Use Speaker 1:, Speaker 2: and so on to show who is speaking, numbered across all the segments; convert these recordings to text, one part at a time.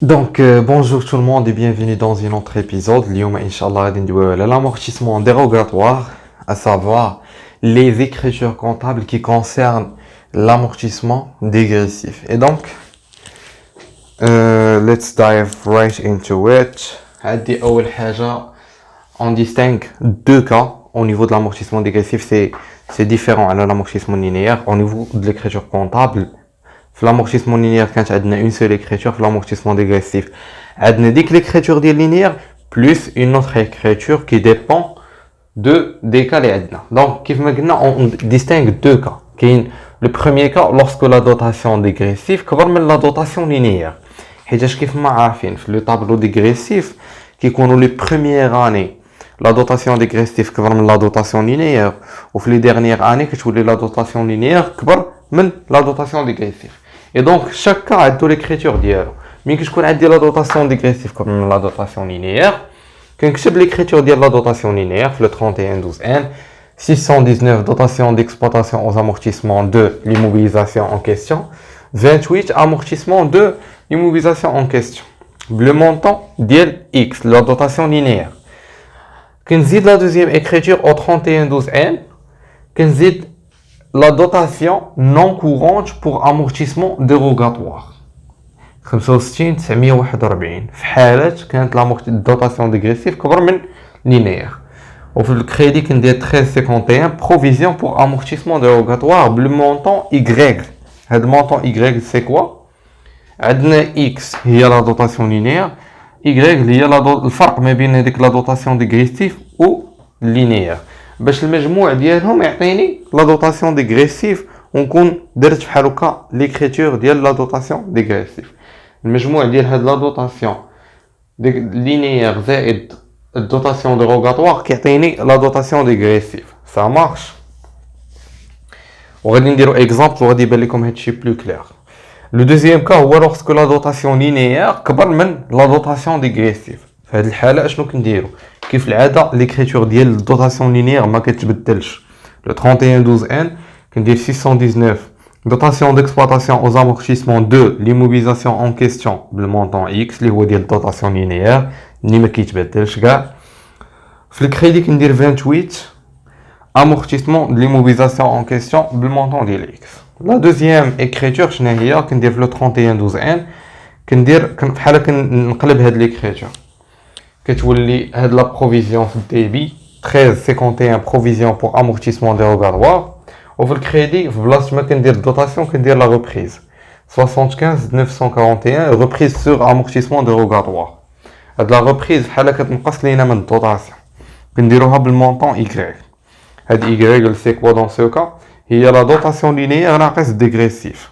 Speaker 1: Bonjour tout le monde et bienvenue dans un autre épisode. اليوم إن شاء الله غادي ندويو على l'amortissement dérogatoire, à savoir les écritures comptables qui concernent l'amortissement dégressif. Let's dive right into it. هادي أول حاجة, on distingue deux cas au niveau de l'amortissement dégressif. C'est différent à l'amortissement linéaire. Au niveau de l'écriture comptable, l'amortissement linéaire, quand on a une seule écriture, l'amortissement dégressif, on a l'écriture linéaire plus une autre écriture qui dépend des cas. Donc, on distingue deux cas. Le premier cas, lorsque la dotation dégressive est la dotation linéaire. Le tableau dégressif, qui est les premières années, la dotation dégressive est la dotation linéaire, ou les dernières années, la dotation linéaire est la dotation dégressive. Et donc, chaque cas a l'écriture d'hier. Mais que je connais la dotation dégressive comme la dotation linéaire, quand je l'écriture de la dotation linéaire, le 3112N, 619 dotation d'exploitation aux amortissements de l'immobilisation en question, 28 amortissements de l'immobilisation en question. Le montant d'IL X, la dotation linéaire. Quand je la deuxième écriture au 3112N, quand je la dotation non courante pour amortissement dérogatoire. 65 941 في حالة كانت الدوتاسيون ديغريسيف كبر من لينير. وفي الكريدي كندير 1351 provision pour amortissement dérogatoire بلو مونطون Y. هاد المونطون Y c'est quoi؟ عندنا X هي لا دوتاسيون لينير, Y هي الفرق ما بين هذيك لا دوتاسيون ديغريسيف و لينير. باش المجموع ديالهم يعطيني لا دوتاسيون ديغريسيف ونكون درت بحال هكا ليكريتور ديال لا دوتاسيون ديغريسيف. المجموع ديال هاد لا دوتاسيون لينيير زائد الدوتاسيون ديروغاتوار كيعطيني لا دوتاسيون ديغريسيف. سا مارش. وغادي نديرو اكزامبل وغادي يبان لكم هادشي بلو كلير. لو دوزيام كا هو لوغسكو لا دوتاسيون لينيير كبر من لا دوتاسيون ديغريسيف. في هاد الحاله اشنو كنديرو؟ كيف العاده ليكريتور ديال الدوتاسيون لينيير ما كتبدلش. Le 3112N, qui dit 619, dotation d'exploitation aux amortissements de l'immobilisation en question, le montant X, les de dotation linéaire, ni me quitte betelch gars. Le crédit qui dit 28, amortissement de l'immobilisation en question, le montant X. La deuxième écriture, qui dit le 3112N, qui dit que l'écriture. Que tu voulais la provision de débit. 1351 provision pour amortissement dérogatoire. Au le crédit, vous avez dotation qui la reprise. 75 941 reprise sur amortissement dérogatoire. La reprise, vous avez une dotation. Vous avez le montant Y. Y, c'est quoi dans ce cas? Il y a la dotation linéaire reste dégressive.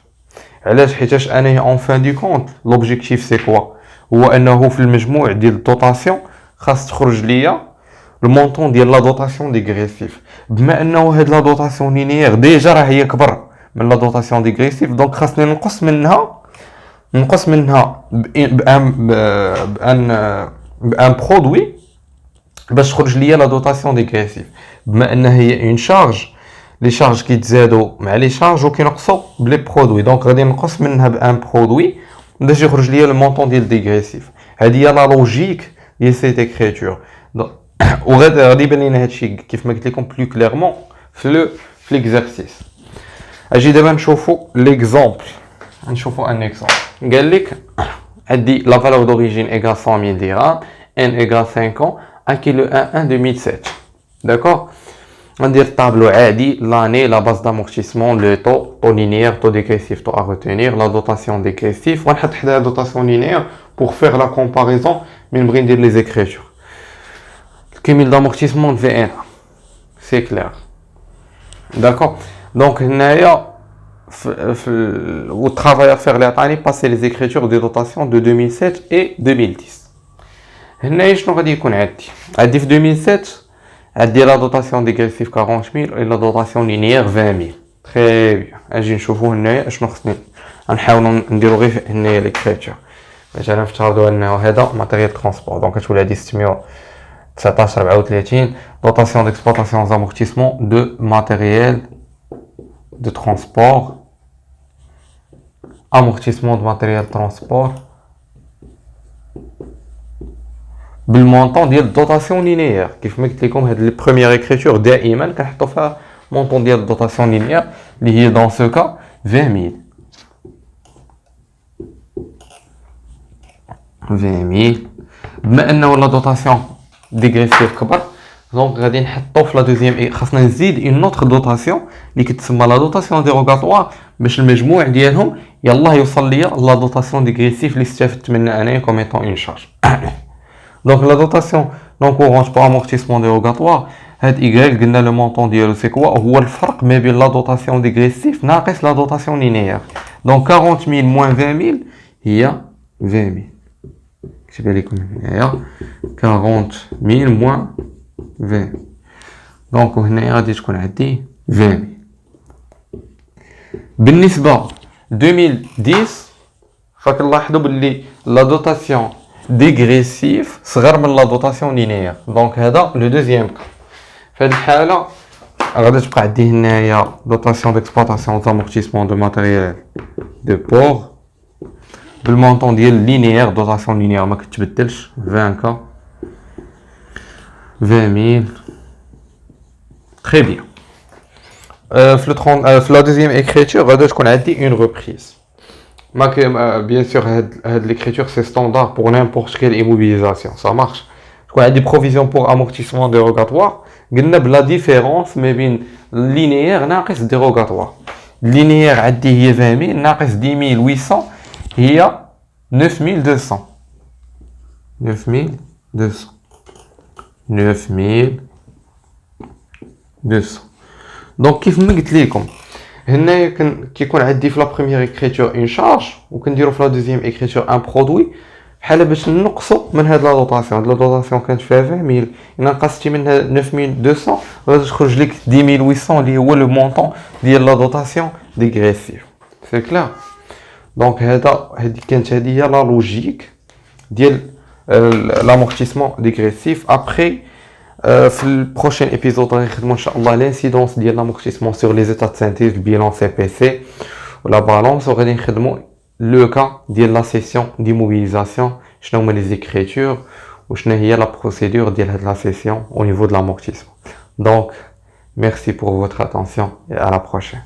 Speaker 1: En fin du compte, l'objectif c'est quoi? هو أنه في المجموع ديال الدوتاسيون خاص تخرج ليا le montant de la dotation dégressive. بما انه هاد لا دوتاسيون لينيير ديجا راه هي كبر من لا دوتاسيون ديغريسيف, دونك خاصني نقص منها بان برودوي باش تخرج ليا لا دوتاسيون ديغريسيف. بما ان هي اون شارج, لي شارج كيتزادوا مع لي شارج وكينقصوا بلي برودوي, دونك غادي نقص منها بان برودوي باش يخرج ليا le montant ديال ديغريسيف. هذه هي لا لوجيك ديال سيت اكريتور. وغادي يبان لنا هادشي كيف ما قلت لكم بلو كليرمون في ليكزارسيس. اجي دابا نشوفوا ليكزامبل. نشوفوا ان اكزامبل. قال لك عندي لا فالور دوريجين ايغال 100000 درهم ان ايغال 5 ans اكي لو 1 2007. داكور, غندير طابلو عادي لاني, لا باز d'amortissement, le taux linéaire, taux dégressif, taux à retenir, la dotation dégressive. ونحط حدا la dotation linéaire pour faire la comparaison من نبغي ندير les écritures. Cumul d'amortissement de V1, c'est clair. D'accord. Donc, au travail à faire, les passer les écritures de dotation de 2007 et 2010. Je vais dire 2007, la dotation dégressive 40 000 et la dotation linéaire 20 000. Très bien. Je vais vous l'écriture. Je vais vous matériel de transport. Donc, je vous l'ai dit, 1934 dotation d'exploitation aux amortissements de matériel de transport, amortissement de matériel de transport بالمونطون ديال الدوتاسيون لينيير. كيف ما قلت لكم هاد لي بروميير اكريتور دائما كنحطوا فيها مونطون ديال الدوتاسيون لينيير اللي هي دون سو كا 20000. 20000 بما انه لا دوتاسيون ديغريسيف كبر دونك غادي نحطو في لا دوزيام خاصنا نزيد اون اوتر دوتاسيون اللي كتسمى لا دوتاسيون ديروغاتوار باش المجموع ديالهم يلاه يوصل ليا لا دوتاسيون ديغريسيف اللي استفدت منها انايا كوم ايطون اون شارج. دونك لا دوتاسيون نون كورونت بو امورتيسمون ديروغاتوار هاد ايكغيك قلنا لو مونطون ديالو سي كوا هو الفرق ما بين لا دوتاسيون ديغريسيف ناقص لا دوتاسيون لينيير. دونك 40000 موان 20000 هي 20000. كتب لكم هنايا 40000 موان 20. دونك هنايا غادي تكون عندي 20000. بالنسبه 2010 فكنلاحظوا باللي لا دوتاسيون ديغريسيف صغر من لا دوتاسيون لينيير. دونك هذا لو دوزيام كا. في هذه الحاله غادي تبقى عندي هنايا دوتاسيون ديكسبلوطاسيون زامورتيسمون دو ماتيريال دو بور بالمونطون ديال لينيير. دوتاسيون لينيير ما كتبدلش 20 كا 20000. تري بيان. في لا دوزيام écriture غادي تكون عندي اون ريبريز. ما بيان سور هاد l'écriture c'est standard pour n'importe quelle immobilisation ça marche. تكون عندي provision pour amortissement dérogatoire قلنا بلا ديفيرونس ما بين لينيير ناقص dérogatoire. لينيير عندي هي 20000 ناقص 10800 هي 9200. 9200 دونك كيف ما قلت لكم هنايا كيكون عندي في لا بروميير اكريتور اون شارج وكنديرو في لا دوزيام اكريتور ان برودوي بحال باش نقصوا من هاد لا دوطاسيون. هاد لا دوطاسيون كانت فيها 20000 الا نقصتي منها 9200 غادي تخرج لك 10800 اللي هو لو مونطون ديال لا دوطاسيون ديغريسيف. سي كلير. دونك هادي كانت هي لا لوجيك ديال l'amortissement dégressif. Après, في البروشين ايبيزود غادي نخدموا ان شاء الله لانسيدونس ديال l'amortissement sur les états de synthèse, le bilan CPC ولا بالانس. وغادي نخدموا لو كا ديال لا سيسيون ديموبيليزاسيون شنو هما لي زيكريتور وشنو هي لا بروسيدور ديال هاد لا سيسيون au niveau de l'amortissement. Donc merci pour votre attention et à la prochaine.